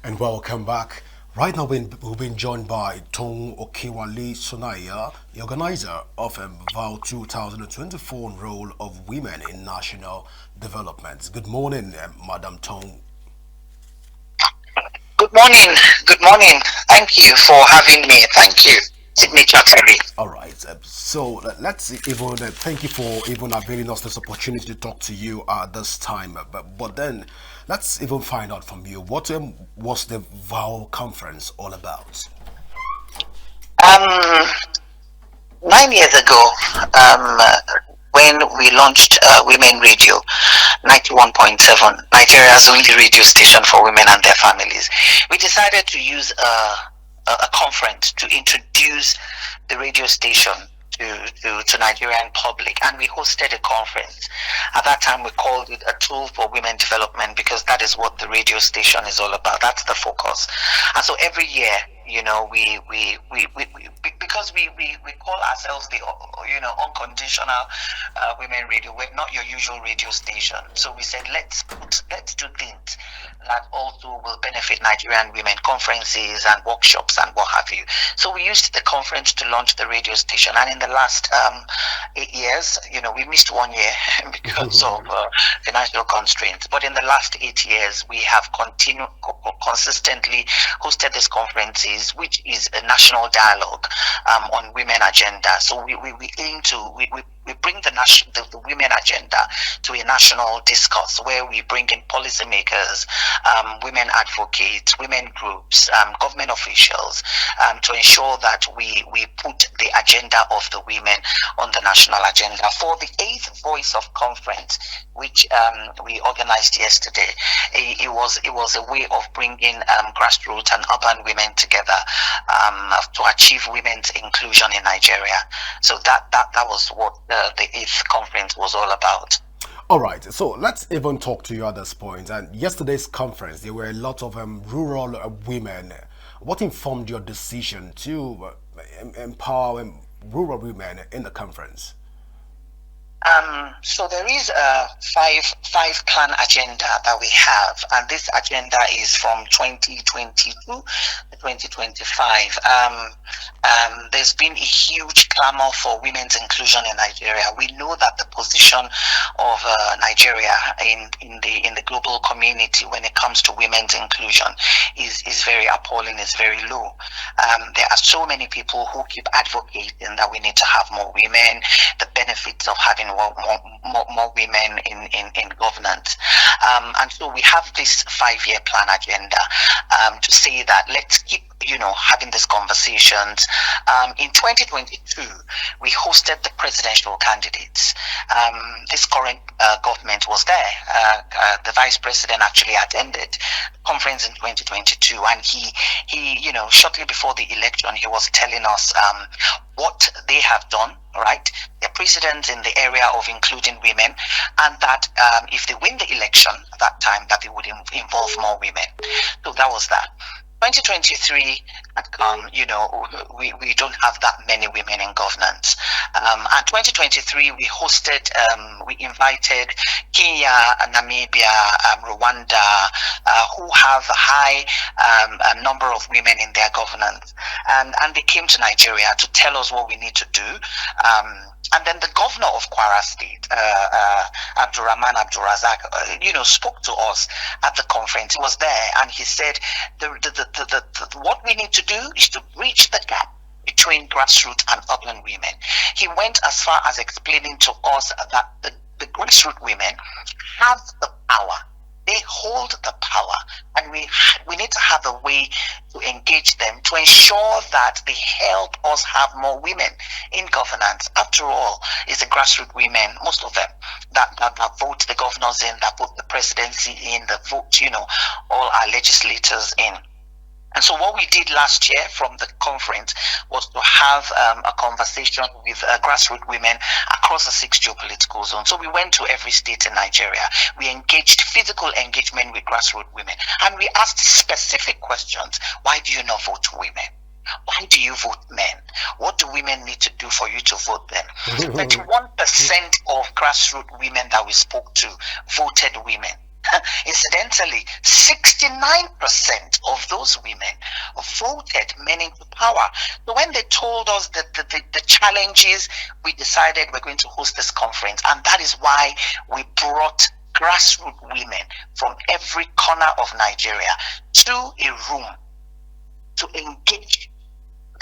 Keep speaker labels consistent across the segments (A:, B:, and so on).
A: And welcome back. Right now, we've been joined by Toun Okewale Sonaiya, the organizer of VOW 2024 Role of Women in National Development. Good morning, Madam Toun.
B: Good morning. Good morning. Thank you for having me. Thank you, Signature Terry.
A: All right, let's even thank you for even availing us this opportunity to talk to you at this time. But then let's even find out from you what was the VOW conference all about?
B: Um, 9 years ago, um, uh, when we launched Women Radio 91.7, Nigeria's only radio station for women and their families, we decided to use a conference to introduce the radio station to Nigerian public, and we hosted a conference. At that time, we called it a tool for women development because that is what the radio station is all about. That's the focus. And so every year, because we call ourselves the unconditional women radio. We're not your usual radio station. So we said let's do things that also will benefit Nigerian women, conferences and workshops and what have you. So we used the conference to launch the radio station, and in the last 8 years, we missed 1 year because of financial constraints. But in the last 8 years, we have continued consistently hosted these conferences, which is a national dialogue on women agenda. So we aim to we bring the women agenda to a national discourse where we bring in policymakers, women advocates, women groups, government officials, to ensure that we put the agenda of the women on the national agenda. For the eighth Voice of Conference, which we organized yesterday, it was a way of bringing grassroots and urban women together to achieve women's inclusion in Nigeria. So that was what the eighth conference was all about.
A: All right, so let's even talk to you at this point. And yesterday's conference, there were a lot of rural women. What informed your decision to empower rural women in the conference?
B: So there is a five plan agenda that we have, and this agenda is from 2022 to 2025. There's been a huge clamor for women's inclusion in Nigeria. We know that the position of Nigeria in the global community when it comes to women's inclusion is very appalling, is very low. There are so many people who keep advocating that we need to have more women, the benefits of having more women in governance. And so we have this 5-year plan agenda to say that let's keep having these conversations. In 2022, we hosted the presidential candidates. This current government was there. The vice president actually attended the conference in 2022, and he shortly before the election, he was telling us what they have done, right? They're precedents in the area of including women, and that if they win the election at that time, that they would involve more women. So that was that. 2023 had come, we don't have that many women in governance. And 2023, we invited Kenya, Namibia, Rwanda, who have a high number of women in their governance. And they came to Nigeria to tell us what we need to do. And then the governor of Kwara State, Abdurrahman Abdurazak, spoke to us at the conference. He was there, and he said, what we need to do is to bridge the gap between grassroots and urban women. He went as far as explaining to us that the grassroots women have the power. They hold the power, and we need to have a way to engage them to ensure that they help us have more women in governance. After all, it's the grassroots women, most of them, that vote the governors in, that put the presidency in, that vote, all our legislators in. And so what we did last year from the conference was to have a conversation with grassroots women across the 6 geopolitical zones. So we went to every state in Nigeria. We engaged physical engagement with grassroots women. And we asked specific questions. Why do you not vote women? Why do you vote men? What do women need to do for you to vote them? 31% of grassroots women that we spoke to voted women. Incidentally, 69% of those women voted men into power. So when they told us the challenges, we decided we're going to host this conference. And that is why we brought grassroots women from every corner of Nigeria to a room to engage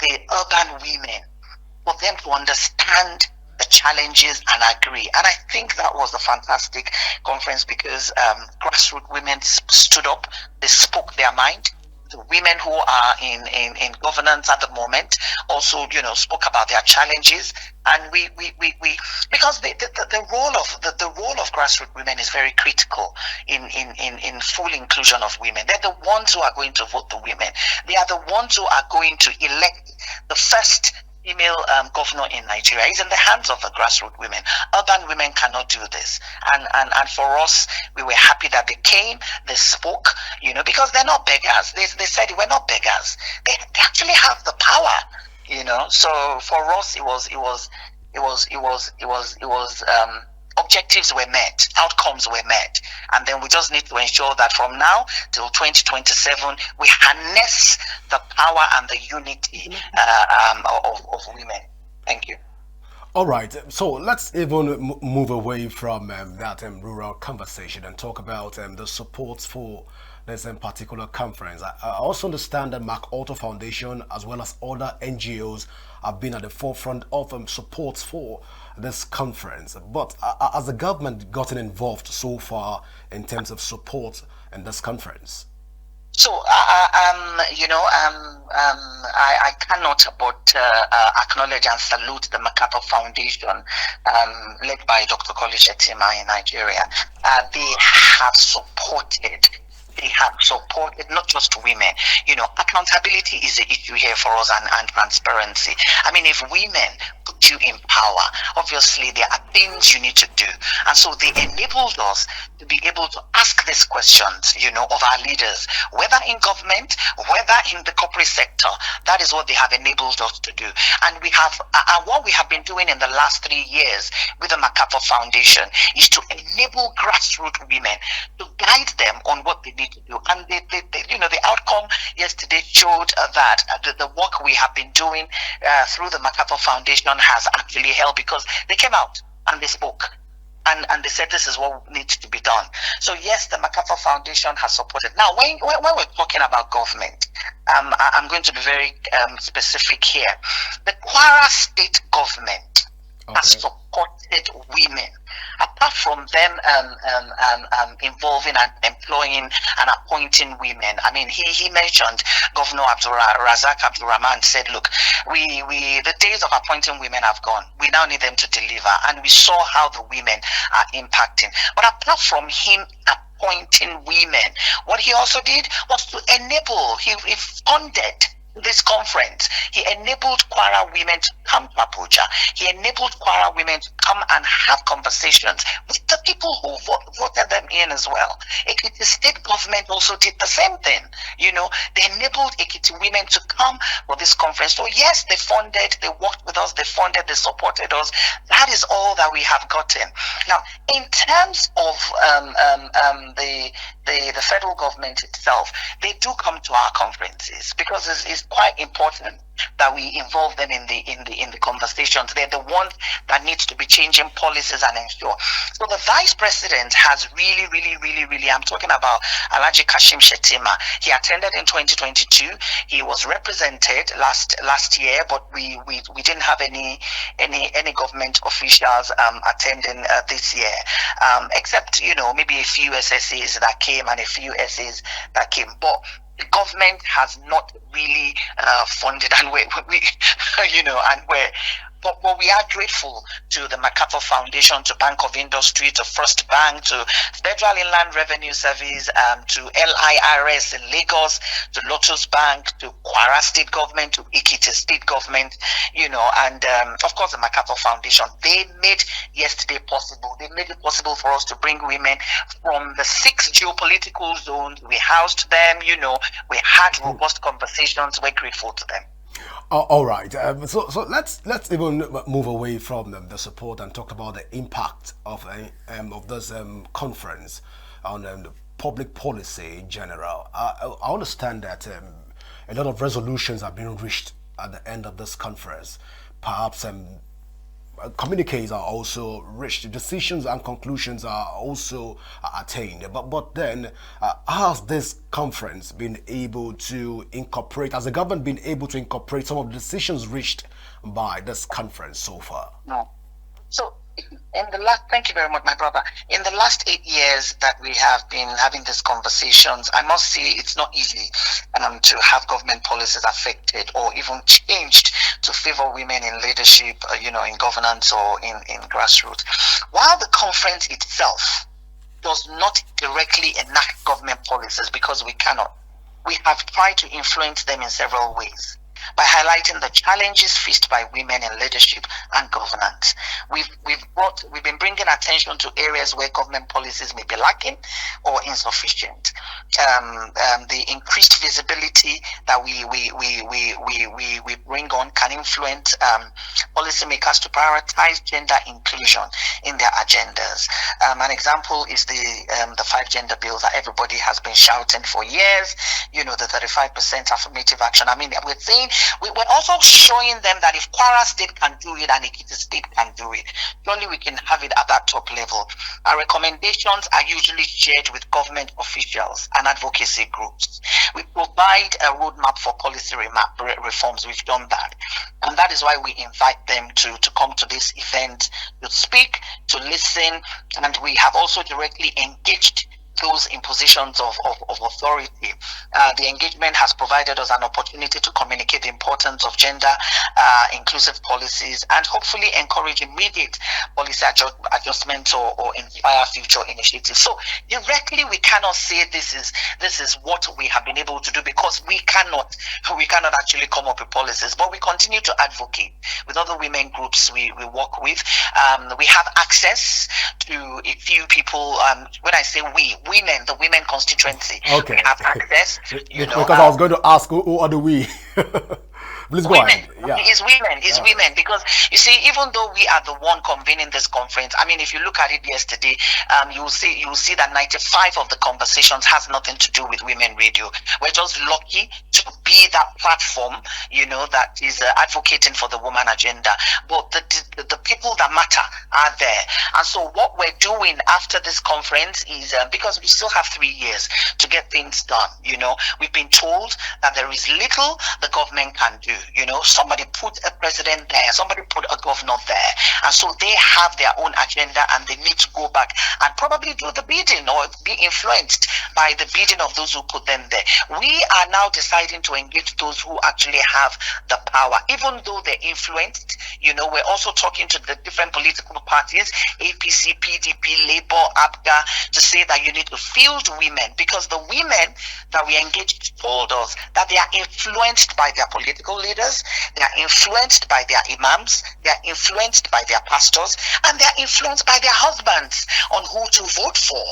B: the urban women, for them to understand the challenges and agree. And I think that was a fantastic conference because grassroots women stood up, they spoke their mind. The women who are in governance at the moment also, spoke about their challenges. And we because the role of grassroots women is very critical in full inclusion of women. They're the ones who are going to vote the women. They are the ones who are going to elect the first female governor in Nigeria. Is in the hands of the grassroots women. Urban women cannot do this. And for us, we were happy that they came, they spoke, because they're not beggars. They said we're not beggars. They actually have the power, So for us, it was objectives were met, outcomes were met, and then we just need to ensure that from now till 2027 we harness the power and the unity of women. Thank you.
A: All right, so let's even move away from that rural conversation and talk about the support for this particular conference. I also understand that MacArthur Foundation, as well as other NGOs, have been at the forefront of support for this conference. But has the government gotten involved so far in terms of support in this conference?
B: So, I cannot but acknowledge and salute the MacArthur Foundation, led by Dr. Koli Shetima in Nigeria. They have supported. They have supported not just women. Accountability is the issue here for us, and transparency. I mean, if women put you in power, obviously there are things you need to do. And so they enabled us to be able to ask these questions, of our leaders, whether in government, whether in the corporate sector. That is what they have enabled us to do. And we have, what we have been doing in the last 3 years with the MacArthur Foundation is to enable grassroots women, to guide them on what they need to do. And the outcome yesterday showed that the work we have been doing through the MacArthur Foundation has actually helped, because they came out and they spoke. And they said this is what needs to be done. So yes, the MacArthur Foundation has supported. Now, when we're talking about government, I'm going to be very specific here. The Kwara state government has supported women. Apart from them involving and employing and appointing women, I mean, he mentioned Governor Razak Abdurrahman said, look, the days of appointing women have gone. We now need them to deliver. And we saw how the women are impacting. But apart from him appointing women, what he also did was to enable, he funded this conference. He enabled Kwara women to come to Abuja. He enabled Kwara women to come and have conversations with the people who voted them in as well. Ekiti state government also did the same thing. They enabled Ekiti women to come for this conference. So yes, they funded, they worked with us, they funded, they supported us. That is all that we have gotten. Now, in terms of the federal government itself, they do come to our conferences because it's quite important that we involve them in the conversations. They're the ones that needs to be changing policies and ensure. So the vice president has really, I'm talking about Alhaji Kashim Shettima. He attended in 2022. He was represented last year, but we didn't have any government officials attending this year, except maybe a few SSAs that came and a few essays that came, but the government has not really funded, and we and we're. But we are grateful to the MacArthur Foundation, to Bank of Industry, to First Bank, to Federal Inland Revenue Service, to LIRS in Lagos, to Lotus Bank, to Kwara State Government, to Ekiti State Government, and of course the MacArthur Foundation. They made yesterday possible. They made it possible for us to bring women from the 6 geopolitical zones. We housed them, we had robust conversations. We're grateful to them.
A: All right. So let's even move away from the support and talk about the impact of this conference. on the public policy in general. I understand that a lot of resolutions have been reached at the end of this conference. Perhaps communiques are also reached, decisions and conclusions are also attained. But then, has this conference been able to incorporate, has the government been able to incorporate some of the decisions reached by this conference so far?
B: No. So, thank you very much, my brother. In the last 8 years that we have been having these conversations, I must say it's not easy to have government policies affected or even changed to favor women in leadership, in governance or in grassroots. While the conference itself does not directly enact government policies because we cannot, we have tried to influence them in several ways by highlighting the challenges faced by women in leadership and governance. We've been bringing attention to areas where government policies may be lacking or insufficient. The increased visibility that we bring on can influence policymakers to prioritize gender inclusion in their agendas. An example is the 5 gender bills that everybody has been shouting for years. The 35% affirmative action. I mean, we're also showing them that if Kwara State can do it and Ekiti State can do it, surely we can have it at that top level. Our recommendations are usually shared with government officials and advocacy groups. We provide a roadmap for policy reforms. We've done that. And that is why we invite them to come to this event, to speak, to listen, and we have also directly engaged those in positions of authority. The engagement has provided us an opportunity to communicate the importance of gender inclusive policies and hopefully encourage immediate policy adjustments or inspire future initiatives. So directly we cannot say this is what we have been able to do because we cannot actually come up with policies, but we continue to advocate with other women groups we work with. We have access to a few people. When I say women, the women constituency.
A: Okay.
B: We have access.
A: Because I was going to ask who are the we? Please go
B: women.
A: ahead. Yeah.
B: It's women because you see, even though we are the one convening this conference, I mean, if you look at it yesterday, you will see that 95 of the conversations has nothing to do with women radio. We're just lucky to be that platform, that is advocating for the woman agenda. But the people that matter are there, and so what we're doing after this conference is because we still have 3 years to get things done. We've been told that there is little the government can do. Somebody put a president there, somebody put a governor there, and so they have their own agenda and they need to go back and probably do the bidding or be influenced by the bidding of those who put them there. We are now deciding to engage those who actually have the power, even though they're influenced. We're also talking to the different political parties, APC, PDP, Labour, ABGA, to say that you need to field women, because the women that we engaged told us that they are influenced by their political leaders, they are influenced by their imams, they are influenced by their pastors, and they are influenced by their husbands on who to vote for.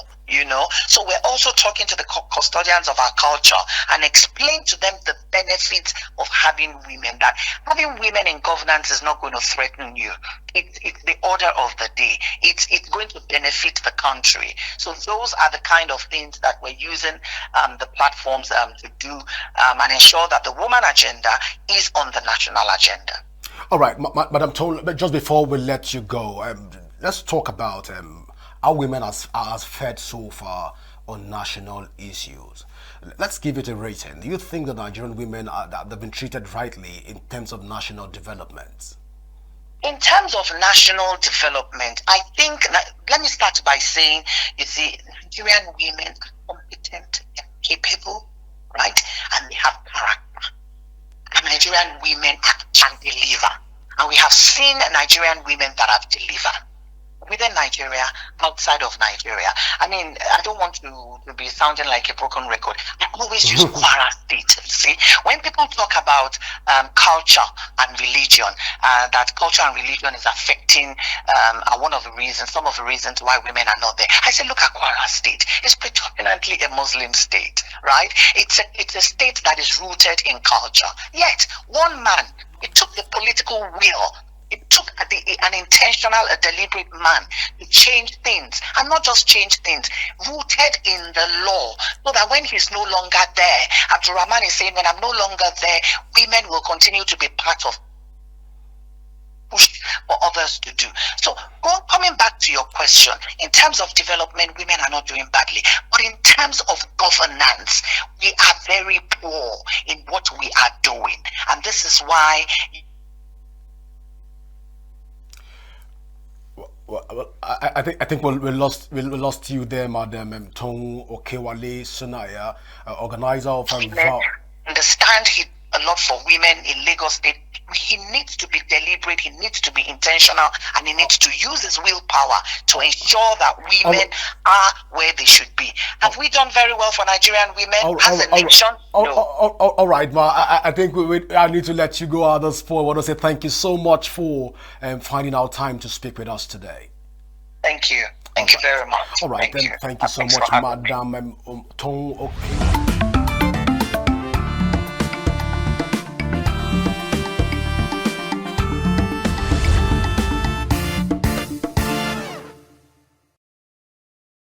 B: So we're also talking to the custodians of our culture and explain to them the benefits of having women, that having women in governance is not going to threaten you. It's the order of the day. It's going to benefit the country. So those are the kind of things that we're using the platforms to do and ensure that the woman agenda is on the national agenda.
A: All right, Madam Toun, but just before we let you go, let's talk about how women has fared so far on national issues. Let's give it a rating. Do you think that Nigerian women they've been treated rightly in terms of national development?
B: In terms of national development, I think, let me start by saying, Nigerian women are competent and capable, right? And they have character. And Nigerian women can deliver. And we have seen Nigerian women that have delivered. Within Nigeria, outside of Nigeria. I mean, I don't want to be sounding like a broken record. I always use Kwara State. See, when people talk about culture and religion, that culture and religion is affecting some of the reasons why women are not there. I say, look at Kwara State. It's predominantly a Muslim state, right? It's a state that is rooted in culture. Yet, one man, it took the political will It took an intentional, a deliberate man to change things, and not just change things, rooted in the law, so that when he's no longer there, Abdurrahman is saying, when I'm no longer there, women will continue to be part of push for others to do. So coming back to your question, in terms of development, women are not doing badly. But in terms of governance, we are very poor in what we are doing. And this is why
A: I think we lost you there, Madam Toun Okewale Sonaiya, organizer of
B: women understand a lot for women in Lagos State. He needs to be deliberate, he needs to be intentional, and he needs to use his willpower to ensure that women are where they should be. Have we done very well for Nigerian women as a nation? No.
A: All right, Ma. I think I need to let you go at this point. I want to say thank you so much for finding out time to speak with us today.
B: Thank you. Thank you very much.
A: All right,
B: thank
A: then.
B: You.
A: Thank you so
B: Thanks
A: much,
B: for having me.
A: Madam Toun Okewale.